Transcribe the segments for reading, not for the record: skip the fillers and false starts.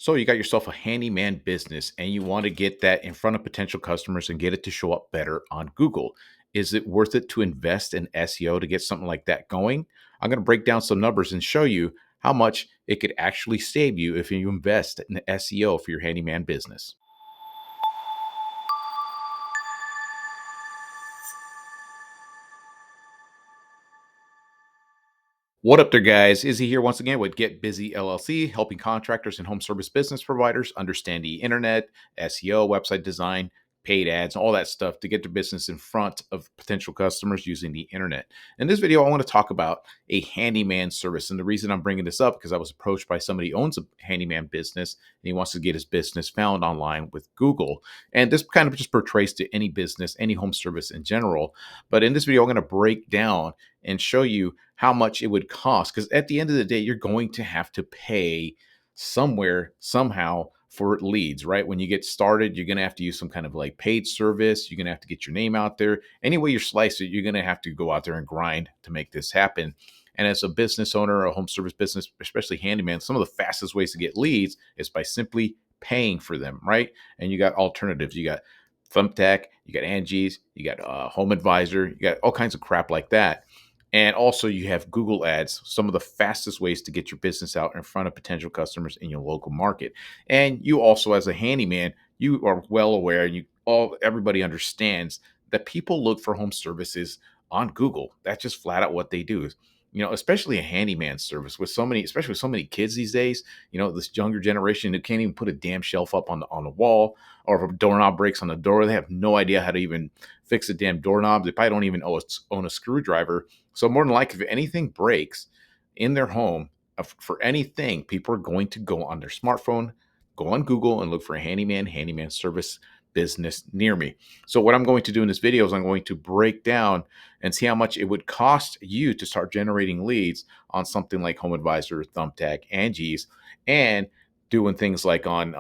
So you got yourself a handyman business and you want to get that in front of potential customers and get it to show up better on Google. Is it worth it to invest in SEO to get something like that going? I'm going to break down some numbers and show you how much it could actually save you if you invest in SEO for your handyman business. What up there, guys? Izzy here once again with Get Busy LLC, helping contractors and home service business providers understand the internet, SEO, website design, paid ads, all that stuff to get their business in front of potential customers using the internet. In this video, I want to talk about a handyman service. And the reason I'm bringing this up because I was approached by somebody who owns a handyman business and he wants to get his business found online with Google. And this kind of just portrays to any business, any home service in general. But in this video, I'm going to break down and show you how much it would cost. Because at the end of the day, you're going to have to pay somewhere, somehow for leads, right? When you get started, you're going to have to use some kind of like paid service. You're going to have to get your name out there. Any way you slice it, you're going to have to go out there and grind to make this happen. And as a business owner, a home service business, especially handyman, some of the fastest ways to get leads is by simply paying for them, right? And you got alternatives. You got Thumbtack, you got Angie's, you got HomeAdvisor, you got all kinds of crap like that. And also, you have Google Ads, some of the fastest ways to get your business out in front of potential customers in your local market. And you also, as a handyman, you are well aware, everybody understands that people look for home services on Google. That's just flat out what they do. Especially a handyman service with so many, especially with so many kids these days. This younger generation who can't even put a damn shelf up on the wall, or if a doorknob breaks on the door, they have no idea how to even fix a damn doorknob. They probably don't even own a screwdriver. So more than likely, if anything breaks in their home for anything, people are going to go on their smartphone, go on Google and look for a handyman service business near me. So what I'm going to do in this video is I'm going to break down and see how much it would cost you to start generating leads on something like HomeAdvisor, Thumbtack, Angie's, and doing things like on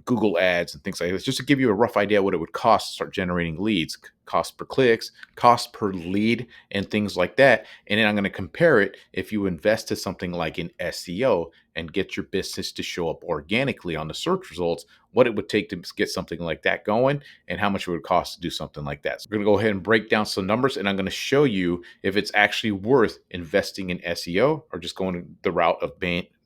Google Ads and things like this, just to give you a rough idea what it would cost to start generating leads, cost per clicks, cost per lead, and things like that. And then I'm going to compare it if you invest to something like in SEO and get your business to show up organically on the search results, what it would take to get something like that going and how much it would cost to do something like that. So we're going to go ahead and break down some numbers, and I'm going to show you if it's actually worth investing in SEO or just going the route of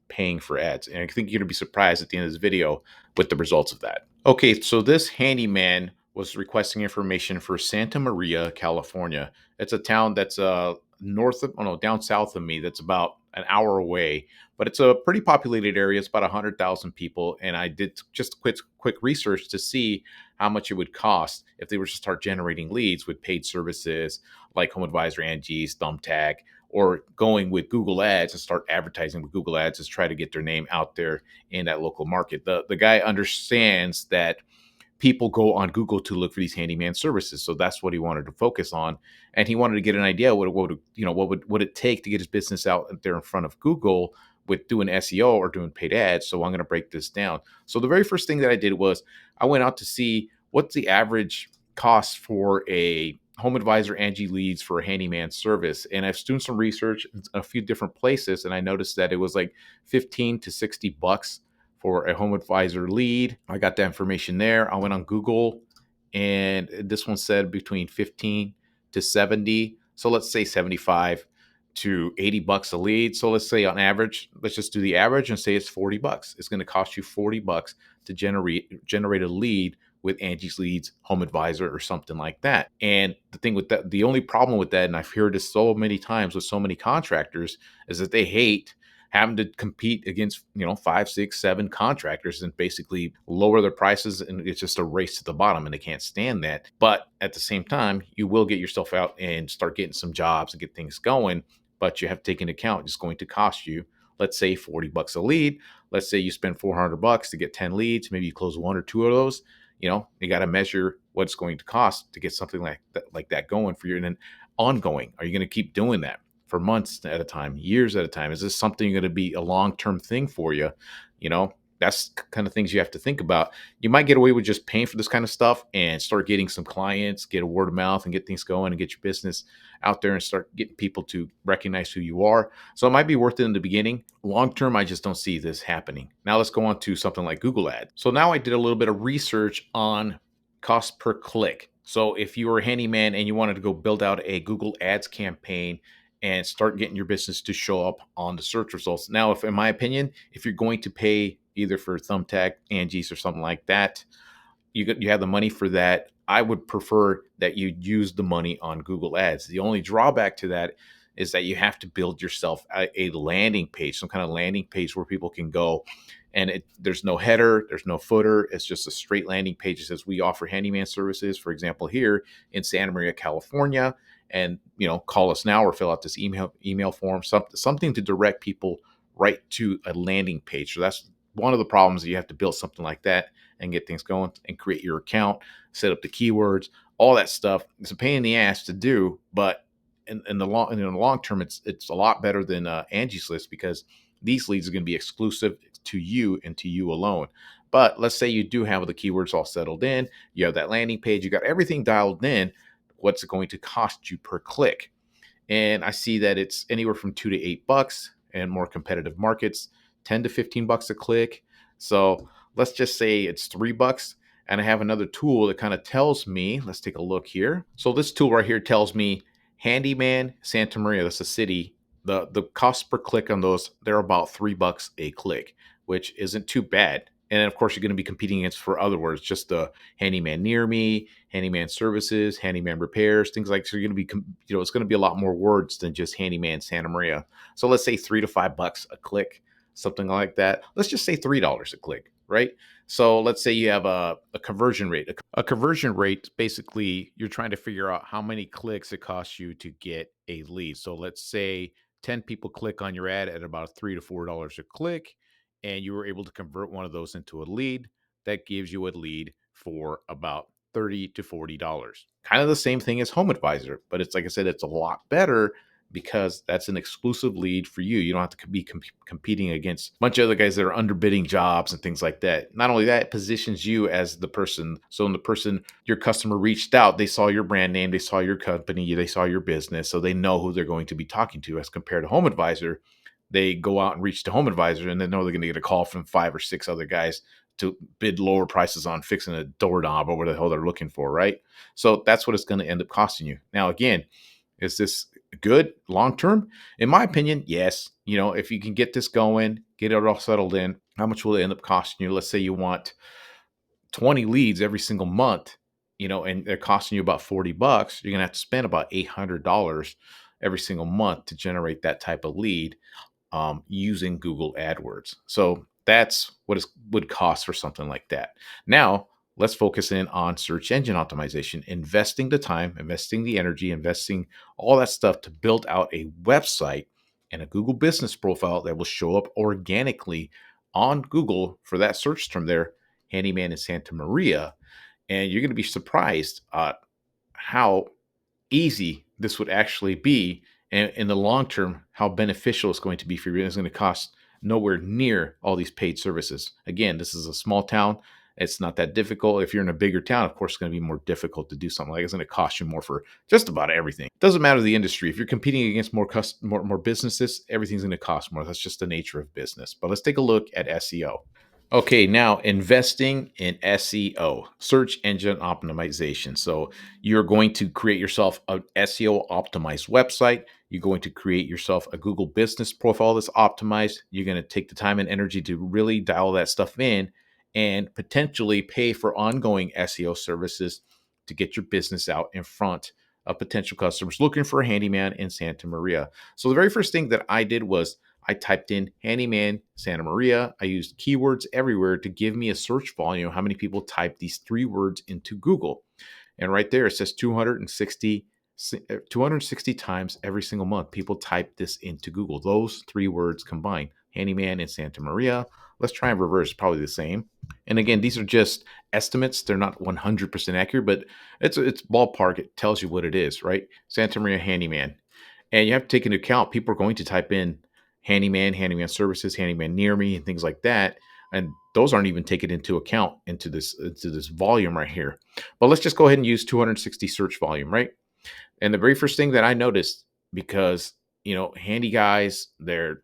paying for ads. And I think you're going to be surprised at the end of this video with the results of that. Okay, so this handyman was requesting information for Santa Maria, California. It's a town that's down south of me. That's about an hour away, but it's a pretty populated area. It's about 100,000 people, and I did just quick research to see how much it would cost if they were to start generating leads with paid services like HomeAdvisor, Angie's, Thumbtack, or going with Google Ads and start advertising with Google Ads to try to get their name out there in that local market. The guy understands that people go on Google to look for these handyman services, so that's what he wanted to focus on, and he wanted to get an idea what would it take to get his business out there in front of Google with doing SEO or doing paid ads. So I'm going to break this down. So the very first thing that I did was I went out to see what's the average cost for a HomeAdvisor Angi Leads for a handyman service. And I've done some research in a few different places, and I noticed that it was like 15 to 60 bucks for a HomeAdvisor lead. I got that information there. I went on Google, and this one said between 15 to 70. So let's say 75 to 80 bucks a lead. So let's say on average, let's just do the average and say it's 40 bucks. It's going to cost you 40 bucks to generate a lead with Angie's Leads, HomeAdvisor, or something like that. And the thing with that, the only problem with that, and I've heard this so many times with so many contractors, is that they hate having to compete against 5, 6, 7 contractors and basically lower their prices, and it's just a race to the bottom, and they can't stand that. But at the same time, you will get yourself out and start getting some jobs and get things going, but you have to take into account it's going to cost you, let's say 40 bucks a lead. Let's say you spend 400 bucks to get 10 leads, maybe you close 1 or 2 of those. You got to measure what it's going to cost to get something like that going for you. And then ongoing, are you going to keep doing that for months at a time, years at a time? Is this something going to be a long-term thing for you? that's kind of things you have to think about. You might get away with just paying for this kind of stuff and start getting some clients, get a word of mouth and get things going and get your business out there and start getting people to recognize who you are. So it might be worth it in the beginning. Long term, I just don't see this happening. Now let's go on to something like Google Ads. So now I did a little bit of research on cost per click. So if you were a handyman and you wanted to go build out a Google Ads campaign and start getting your business to show up on the search results. Now, if in my opinion, if you're going to pay either for Thumbtack, Angie's, or something like that, you have the money for that. I would prefer that you use the money on Google Ads. The only drawback to that is that you have to build yourself a landing page, some kind of landing page where people can go, and there's no header, there's no footer. It's just a straight landing page that says we offer handyman services, for example, here in Santa Maria, California, and call us now or fill out this email form, something to direct people right to a landing page. So that's one of the problems. You have to build something like that and get things going and create your account, set up the keywords, all that stuff. It's a pain in the ass to do, but in the long term, it's a lot better than Angie's List, because these leads are going to be exclusive to you and to you alone. But let's say you do have the keywords all settled in, you have that landing page, you got everything dialed in. What's it going to cost you per click? And I see that it's anywhere from $2 to $8, and more competitive markets, 10 to 15 bucks a click. So let's just say it's $3. And I have another tool that kind of tells me, let's take a look here. So this tool right here tells me Handyman, Santa Maria, that's a city. The cost per click on those, they're about $3 a click, which isn't too bad. And then of course, you're going to be competing against, for other words, just the handyman near me, handyman services, handyman repairs, things like. So you're going to be, it's going to be a lot more words than just handyman Santa Maria. So let's say $3 to $5 a click, something like that. Let's just say $3 a click, right? So let's say you have a conversion rate. A conversion rate, basically, you're trying to figure out how many clicks it costs you to get a lead. So let's say 10 people click on your ad at about $3 to $4 a click, and you were able to convert one of those into a lead. That gives you a lead for about $30 to $40. Kind of the same thing as HomeAdvisor, but it's, like I said, it's a lot better because that's an exclusive lead for you. You don't have to be competing against a bunch of other guys that are underbidding jobs and things like that. Not only that, it positions you as the person. So when the person, your customer, reached out, they saw your brand name, they saw your company, they saw your business, so they know who they're going to be talking to. As compared to HomeAdvisor, they go out and reach to HomeAdvisor and they know they're going to get a call from 5 or 6 other guys to bid lower prices on fixing a doorknob or what the hell they're looking for, right? So that's what it's going to end up costing you. Now, again, is this good long term? In my opinion, yes. If you can get this going, get it all settled in, how much will it end up costing you? Let's say you want 20 leads every single month, and they're costing you about $40. You're going to have to spend about $800 every single month to generate that type of lead, using Google AdWords. So that's what it would cost for something like that. Now, let's focus in on search engine optimization, investing the time, investing the energy, investing all that stuff to build out a website and a Google business profile that will show up organically on Google for that search term there, Handyman in Santa Maria. And you're going to be surprised how easy this would actually be, and in the long term, how beneficial it's going to be for you. It's going to cost nowhere near all these paid services. Again, this is a small town. It's not that difficult. If you're in a bigger town, of course, it's going to be more difficult to do something like it's going to cost you more for just about everything. It doesn't matter the industry. If you're competing against more businesses, everything's going to cost more. That's just the nature of business. But let's take a look at SEO. Okay, now investing in SEO, search engine optimization. So you're going to create yourself a SEO optimized website. You're going to create yourself a Google business profile that's optimized. You're going to take the time and energy to really dial that stuff in and potentially pay for ongoing SEO services to get your business out in front of potential customers looking for a handyman in Santa Maria. So the very first thing that I did was I typed in handyman Santa Maria. I used keywords everywhere to give me a search volume, how many people type these 3 words into Google. And right there, it says 260 times every single month, people type this into Google. Those 3 words combined, handyman in Santa Maria. Let's try and reverse, probably the same. And again, these are just estimates. They're not 100% accurate, but it's ballpark. It tells you what it is, right? Santa Maria handyman. And you have to take into account, people are going to type in handyman, handyman services, handyman near me, and things like that. And those aren't even taken into account into this volume right here. But let's just go ahead and use 260 search volume, right? And the very first thing that I noticed, because handy guys, they're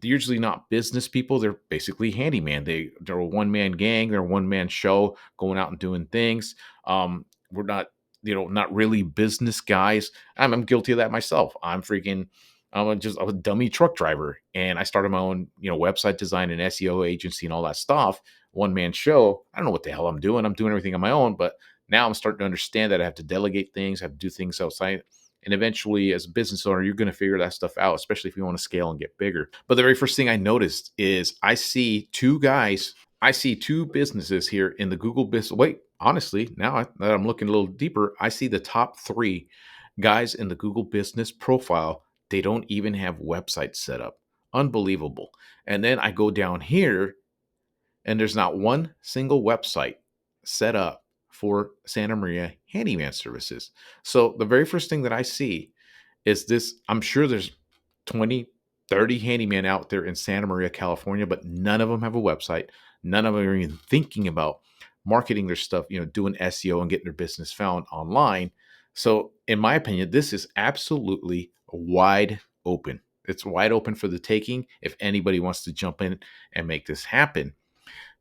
usually not business people. They're basically handyman. They're a one man gang. They're a one man show going out and doing things. We're not not really business guys. I'm guilty of that myself. I'm a dummy truck driver, and I started my own website design and SEO agency and all that stuff. One man show. I don't know what the hell I'm doing. I'm doing everything on my own, but now I'm starting to understand that I have to delegate things, I have to do things outside. And eventually, as a business owner, you're going to figure that stuff out, especially if you want to scale and get bigger. But the very first thing I noticed is I see two businesses here in the Google business. Wait, honestly, that I'm looking a little deeper, I see the top three guys in the Google business profile. They don't even have websites set up. Unbelievable. And then I go down here, and there's not one single website set up for Santa Maria handyman services. So the very first thing that I see is this. I'm sure there's 20, 30 handyman out there in Santa Maria, California, but none of them have a website. None of them are even thinking about marketing their stuff, doing SEO and getting their business found online. So in my opinion, this is absolutely wide open. It's wide open for the taking if anybody wants to jump in and make this happen.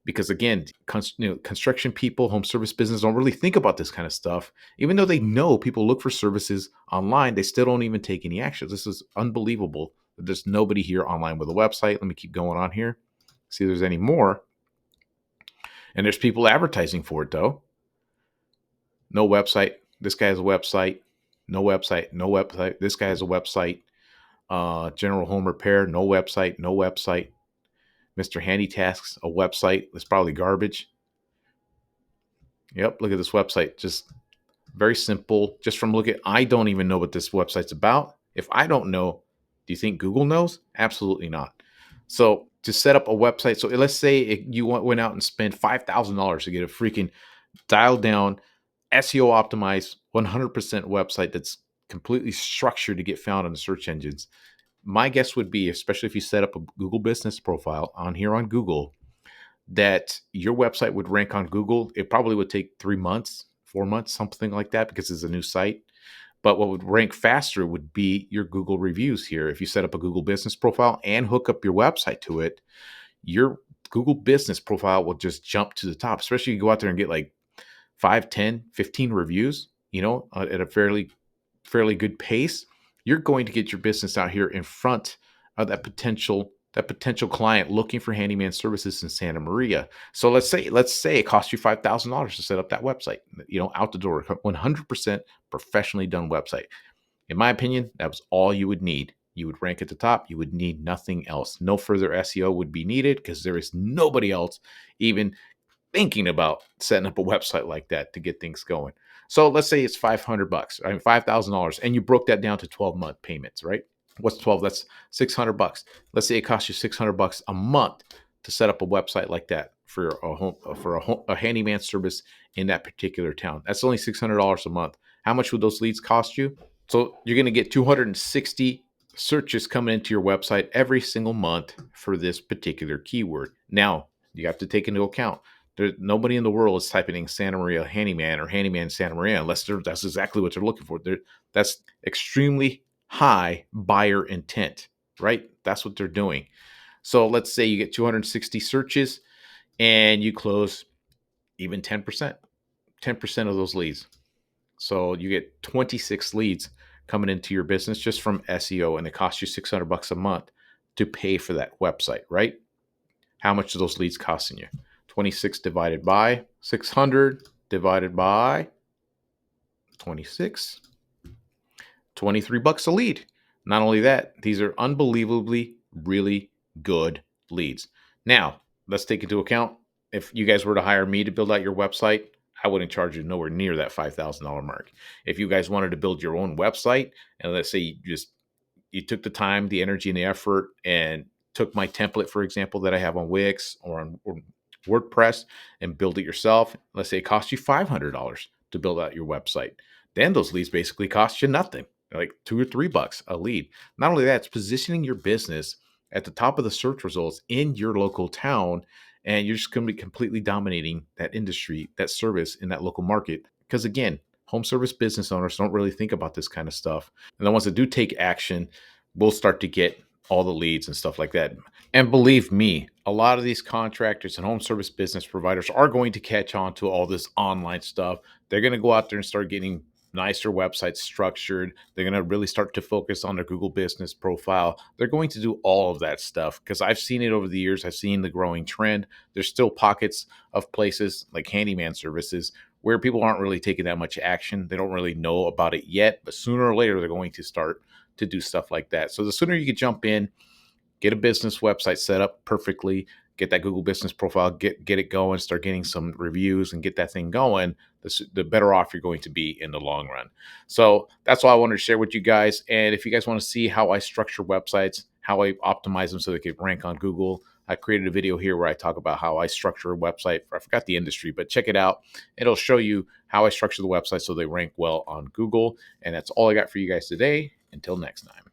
Because again, construction people, home service business don't really think about this kind of stuff. Even though they know people look for services online, they still don't even take any action. This is unbelievable. There's nobody here online with a website. Let me keep going on here. See if there's any more. And there's people advertising for it though. No website. This guy has a website. No website. No website. This guy has a website. General home repair. No website. No website. Mr. Handy Tasks, a website that's probably garbage. Yep, look at this website. Just very simple. Just from looking, I don't even know what this website's about. If I don't know, do you think Google knows? Absolutely not. So to set up a website, so let's say you went out and spent $5,000 to get a freaking dialed down, SEO optimized, 100% website that's completely structured to get found on the search engines. My guess would be, especially if you set up a Google business profile on here on Google, that your website would rank on Google. It probably would take 3 months, 4 months, something like that, because it's a new site. But what would rank faster would be your Google reviews here. If you set up a Google business profile and hook up your website to it, your Google business profile will just jump to the top, especially if you go out there and get like 5, 10, 15 reviews, at a fairly good pace. You're going to get your business out here in front of that potential client looking for handyman services in Santa Maria. So let's say it costs you $5,000 to set up that website, out the door, 100% professionally done website. In my opinion, that was all you would need. You would rank at the top. You would need nothing else. No further SEO would be needed because there is nobody else even thinking about setting up a website like that to get things going. So let's say it's $500, $5,000, and you broke that down to 12-month payments, right? What's 12? That's $600. Let's say it costs you $600 a month to set up a website like that for a handyman service in that particular town. That's only $600 a month. How much would those leads cost you? So you're going to get 260 searches coming into your website every single month for this particular keyword. Now, you have to take into account nobody in the world is typing in Santa Maria handyman or handyman Santa Maria unless that's exactly what they're looking for. That's extremely high buyer intent, right? That's what they're doing. So let's say you get 260 searches and you close even 10% of those leads. So you get 26 leads coming into your business just from SEO, and it costs you $600 a month to pay for that website, right? How much are those leads costing you? 26 divided by 600 divided by 26, $23 a lead. Not only that, these are unbelievably really good leads. Now, let's take into account if you guys were to hire me to build out your website, I wouldn't charge you nowhere near that $5,000 mark. If you guys wanted to build your own website, and let's say you took the time, the energy, and the effort, and took my template, for example, that I have on Wix or on WordPress, and build it yourself. Let's say it costs you $500 to build out your website. Then those leads basically cost you nothing, like $2 or $3 a lead. Not only that, it's positioning your business at the top of the search results in your local town and you're just going to be completely dominating that industry, that service in that local market. Because again, home service business owners don't really think about this kind of stuff. And the ones that do take action will start to get all the leads and stuff like that. And believe me, a lot of these contractors and home service business providers are going to catch on to all this online stuff. They're going to go out there and start getting nicer websites structured. They're going to really start to focus on their Google business profile. They're going to do all of that stuff because I've seen it over the years. I've seen the growing trend. There's still pockets of places like handyman services where people aren't really taking that much action. They don't really know about it yet, but sooner or later, they're going to start to do stuff like that. So the sooner you can jump in, get a business website set up perfectly, get that Google business profile, get it going, start getting some reviews and get that thing going, the better off you're going to be in the long run. So that's all I wanted to share with you guys. And if you guys want to see how I structure websites, how I optimize them so they can rank on Google, I created a video here where I talk about how I structure a website. I forgot the industry, but check it out. It'll show you how I structure the website so they rank well on Google. And that's all I got for you guys today. Until next time.